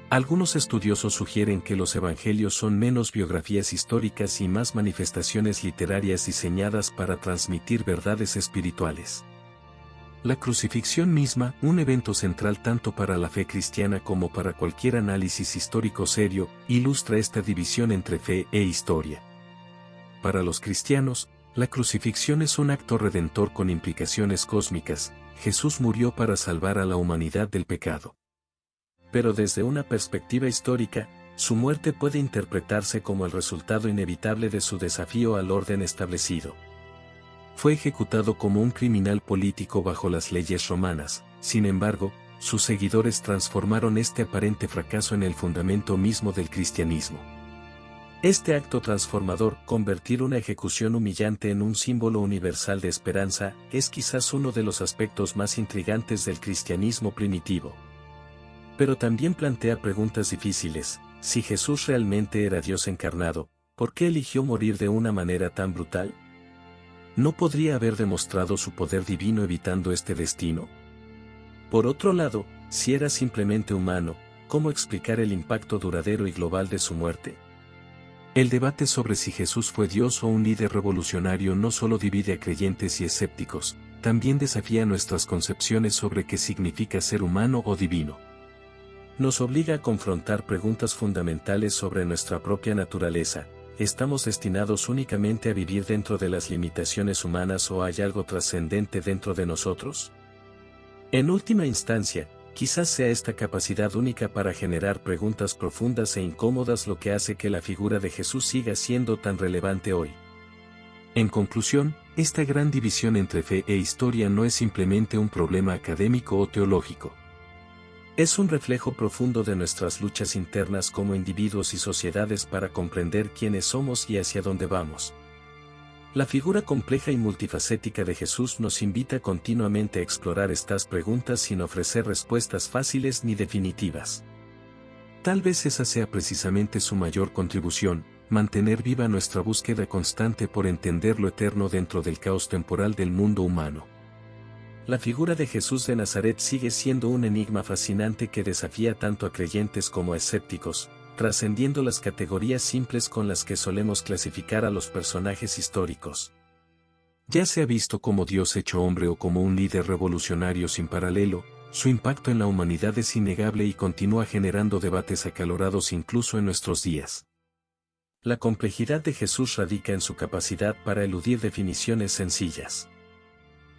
Algunos estudiosos sugieren que los evangelios son menos biografías históricas y más manifestaciones literarias diseñadas para transmitir verdades espirituales. La crucifixión misma, un evento central tanto para la fe cristiana como para cualquier análisis histórico serio, ilustra esta división entre fe e historia. Para los cristianos, la crucifixión es un acto redentor con implicaciones cósmicas. Jesús murió para salvar a la humanidad del pecado. Pero desde una perspectiva histórica, su muerte puede interpretarse como el resultado inevitable de su desafío al orden establecido. Fue ejecutado como un criminal político bajo las leyes romanas. Sin embargo, sus seguidores transformaron este aparente fracaso en el fundamento mismo del cristianismo. Este acto transformador, convertir una ejecución humillante en un símbolo universal de esperanza, es quizás uno de los aspectos más intrigantes del cristianismo primitivo. Pero también plantea preguntas difíciles. Si Jesús realmente era Dios encarnado, ¿por qué eligió morir de una manera tan brutal? ¿No podría haber demostrado su poder divino evitando este destino? Por otro lado, si era simplemente humano, ¿cómo explicar el impacto duradero y global de su muerte? El debate sobre si Jesús fue Dios o un líder revolucionario no solo divide a creyentes y escépticos, también desafía nuestras concepciones sobre qué significa ser humano o divino. Nos obliga a confrontar preguntas fundamentales sobre nuestra propia naturaleza. ¿Estamos destinados únicamente a vivir dentro de las limitaciones humanas o hay algo trascendente dentro de nosotros? En última instancia, quizás sea esta capacidad única para generar preguntas profundas e incómodas lo que hace que la figura de Jesús siga siendo tan relevante hoy. En conclusión, esta gran división entre fe e historia no es simplemente un problema académico o teológico. Es un reflejo profundo de nuestras luchas internas como individuos y sociedades para comprender quiénes somos y hacia dónde vamos. La figura compleja y multifacética de Jesús nos invita continuamente a explorar estas preguntas sin ofrecer respuestas fáciles ni definitivas. Tal vez esa sea precisamente su mayor contribución, mantener viva nuestra búsqueda constante por entender lo eterno dentro del caos temporal del mundo humano. La figura de Jesús de Nazaret sigue siendo un enigma fascinante que desafía tanto a creyentes como a escépticos, trascendiendo las categorías simples con las que solemos clasificar a los personajes históricos. Ya sea visto como Dios hecho hombre o como un líder revolucionario sin paralelo, su impacto en la humanidad es innegable y continúa generando debates acalorados incluso en nuestros días. La complejidad de Jesús radica en su capacidad para eludir definiciones sencillas.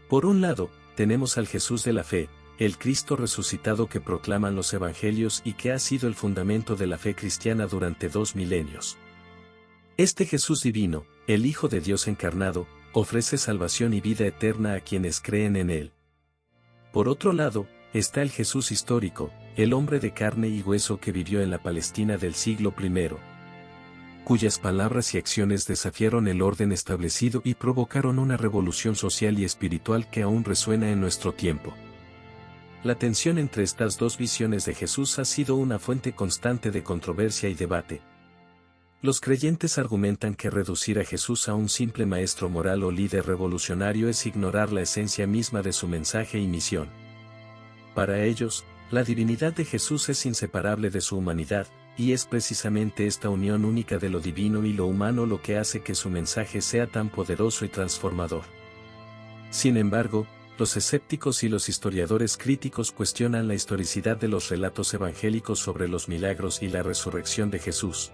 Por un lado, tenemos al Jesús de la fe, el Cristo resucitado que proclaman los evangelios y que ha sido el fundamento de la fe cristiana durante 2 milenios. Este Jesús divino, el Hijo de Dios encarnado, ofrece salvación y vida eterna a quienes creen en él. Por otro lado, está el Jesús histórico, el hombre de carne y hueso que vivió en la Palestina del siglo I, cuyas palabras y acciones desafiaron el orden establecido y provocaron una revolución social y espiritual que aún resuena en nuestro tiempo. La tensión entre estas dos visiones de Jesús ha sido una fuente constante de controversia y debate. Los creyentes argumentan que reducir a Jesús a un simple maestro moral o líder revolucionario es ignorar la esencia misma de su mensaje y misión. Para ellos, la divinidad de Jesús es inseparable de su humanidad, y es precisamente esta unión única de lo divino y lo humano lo que hace que su mensaje sea tan poderoso y transformador. Sin embargo, los escépticos y los historiadores críticos cuestionan la historicidad de los relatos evangélicos sobre los milagros y la resurrección de Jesús,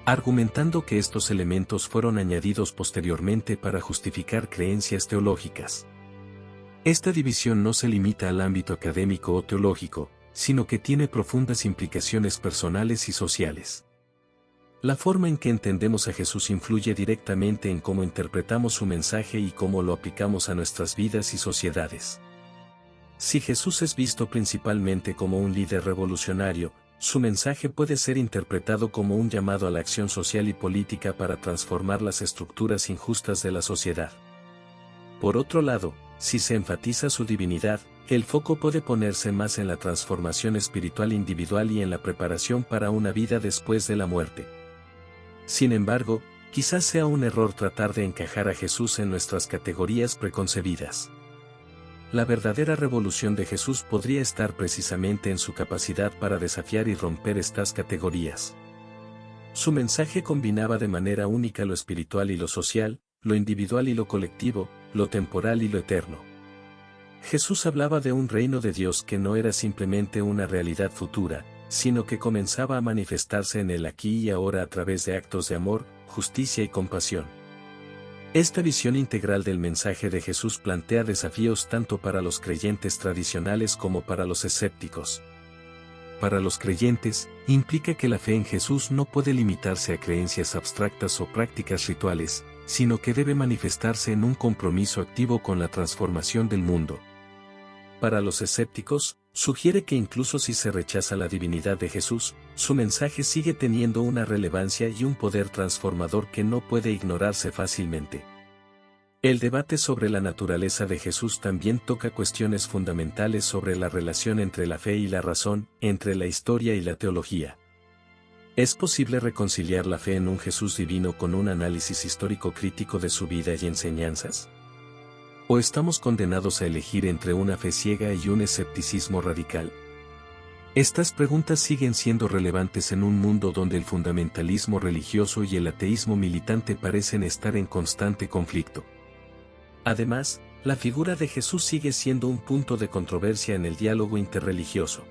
argumentando que estos elementos fueron añadidos posteriormente para justificar creencias teológicas. Esta división no se limita al ámbito académico o teológico, sino que tiene profundas implicaciones personales y sociales. La forma en que entendemos a Jesús influye directamente en cómo interpretamos su mensaje y cómo lo aplicamos a nuestras vidas y sociedades. Si Jesús es visto principalmente como un líder revolucionario, su mensaje puede ser interpretado como un llamado a la acción social y política para transformar las estructuras injustas de la sociedad. Por otro lado, si se enfatiza su divinidad, el foco puede ponerse más en la transformación espiritual individual y en la preparación para una vida después de la muerte. Sin embargo, quizás sea un error tratar de encajar a Jesús en nuestras categorías preconcebidas. La verdadera revolución de Jesús podría estar precisamente en su capacidad para desafiar y romper estas categorías. Su mensaje combinaba de manera única lo espiritual y lo social, lo individual y lo colectivo, lo temporal y lo eterno. Jesús hablaba de un reino de Dios que no era simplemente una realidad futura, sino que comenzaba a manifestarse en el aquí y ahora a través de actos de amor, justicia y compasión. Esta visión integral del mensaje de Jesús plantea desafíos tanto para los creyentes tradicionales como para los escépticos. Para los creyentes, implica que la fe en Jesús no puede limitarse a creencias abstractas o prácticas rituales, sino que debe manifestarse en un compromiso activo con la transformación del mundo. Para los escépticos, sugiere que incluso si se rechaza la divinidad de Jesús, su mensaje sigue teniendo una relevancia y un poder transformador que no puede ignorarse fácilmente. El debate sobre la naturaleza de Jesús también toca cuestiones fundamentales sobre la relación entre la fe y la razón, entre la historia y la teología. ¿Es posible reconciliar la fe en un Jesús divino con un análisis histórico crítico de su vida y enseñanzas? ¿O estamos condenados a elegir entre una fe ciega y un escepticismo radical? Estas preguntas siguen siendo relevantes en un mundo donde el fundamentalismo religioso y el ateísmo militante parecen estar en constante conflicto. Además, la figura de Jesús sigue siendo un punto de controversia en el diálogo interreligioso.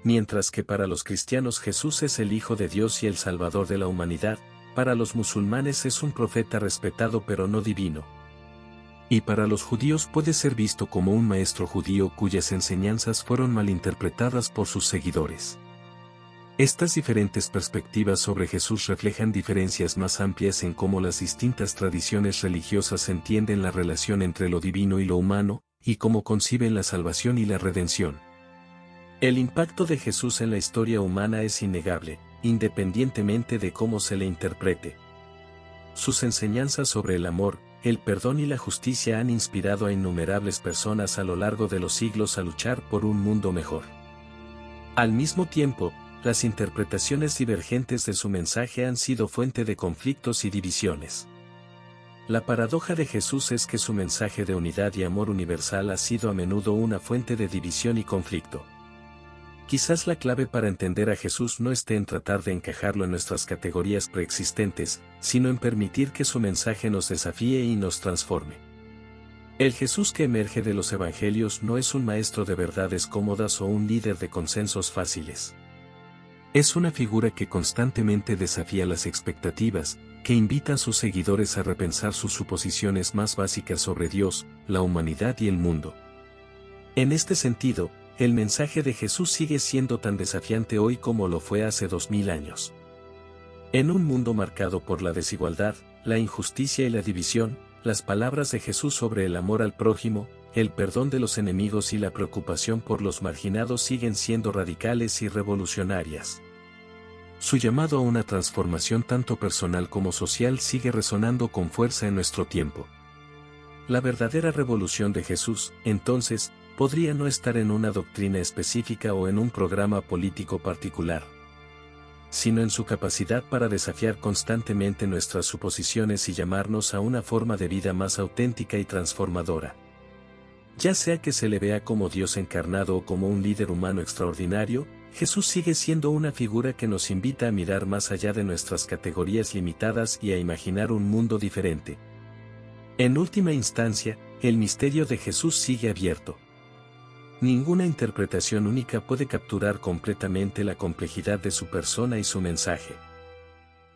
Mientras que para los cristianos Jesús es el Hijo de Dios y el Salvador de la humanidad, para los musulmanes es un profeta respetado pero no divino. Y para los judíos puede ser visto como un maestro judío cuyas enseñanzas fueron malinterpretadas por sus seguidores. Estas diferentes perspectivas sobre Jesús reflejan diferencias más amplias en cómo las distintas tradiciones religiosas entienden la relación entre lo divino y lo humano, y cómo conciben la salvación y la redención. El impacto de Jesús en la historia humana es innegable, independientemente de cómo se le interprete. Sus enseñanzas sobre el amor, el perdón y la justicia han inspirado a innumerables personas a lo largo de los siglos a luchar por un mundo mejor. Al mismo tiempo, las interpretaciones divergentes de su mensaje han sido fuente de conflictos y divisiones. La paradoja de Jesús es que su mensaje de unidad y amor universal ha sido a menudo una fuente de división y conflicto. Quizás la clave para entender a Jesús no esté en tratar de encajarlo en nuestras categorías preexistentes, sino en permitir que su mensaje nos desafíe y nos transforme. El Jesús que emerge de los evangelios no es un maestro de verdades cómodas o un líder de consensos fáciles. Es una figura que constantemente desafía las expectativas, que invita a sus seguidores a repensar sus suposiciones más básicas sobre Dios, la humanidad y el mundo. En este sentido, el mensaje de Jesús sigue siendo tan desafiante hoy como lo fue hace 2000 años. En un mundo marcado por la desigualdad, la injusticia y la división, las palabras de Jesús sobre el amor al prójimo, el perdón de los enemigos y la preocupación por los marginados siguen siendo radicales y revolucionarias. Su llamado a una transformación tanto personal como social sigue resonando con fuerza en nuestro tiempo. La verdadera revolución de Jesús, entonces, podría no estar en una doctrina específica o en un programa político particular, sino en su capacidad para desafiar constantemente nuestras suposiciones y llamarnos a una forma de vida más auténtica y transformadora. Ya sea que se le vea como Dios encarnado o como un líder humano extraordinario, Jesús sigue siendo una figura que nos invita a mirar más allá de nuestras categorías limitadas y a imaginar un mundo diferente. En última instancia, el misterio de Jesús sigue abierto. Ninguna interpretación única puede capturar completamente la complejidad de su persona y su mensaje.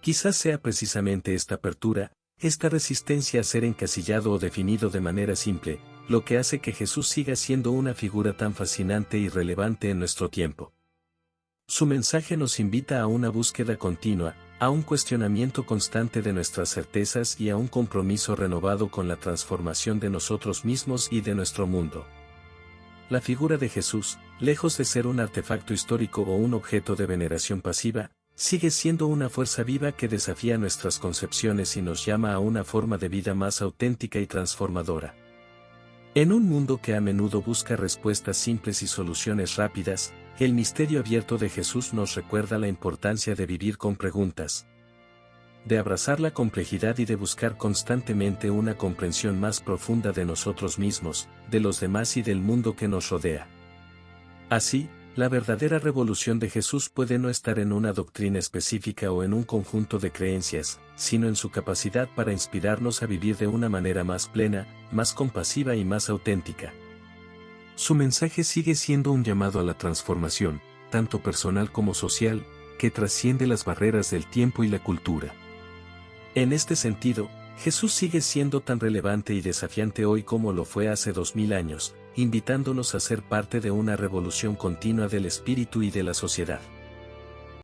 Quizás sea precisamente esta apertura, esta resistencia a ser encasillado o definido de manera simple, lo que hace que Jesús siga siendo una figura tan fascinante y relevante en nuestro tiempo. Su mensaje nos invita a una búsqueda continua, a un cuestionamiento constante de nuestras certezas y a un compromiso renovado con la transformación de nosotros mismos y de nuestro mundo. La figura de Jesús, lejos de ser un artefacto histórico o un objeto de veneración pasiva, sigue siendo una fuerza viva que desafía nuestras concepciones y nos llama a una forma de vida más auténtica y transformadora. En un mundo que a menudo busca respuestas simples y soluciones rápidas, el misterio abierto de Jesús nos recuerda la importancia de vivir con preguntas, de abrazar la complejidad y de buscar constantemente una comprensión más profunda de nosotros mismos, de los demás y del mundo que nos rodea. Así, la verdadera revolución de Jesús puede no estar en una doctrina específica o en un conjunto de creencias, sino en su capacidad para inspirarnos a vivir de una manera más plena, más compasiva y más auténtica. Su mensaje sigue siendo un llamado a la transformación, tanto personal como social, que trasciende las barreras del tiempo y la cultura. En este sentido, Jesús sigue siendo tan relevante y desafiante hoy como lo fue hace 2000 años, invitándonos a ser parte de una revolución continua del espíritu y de la sociedad.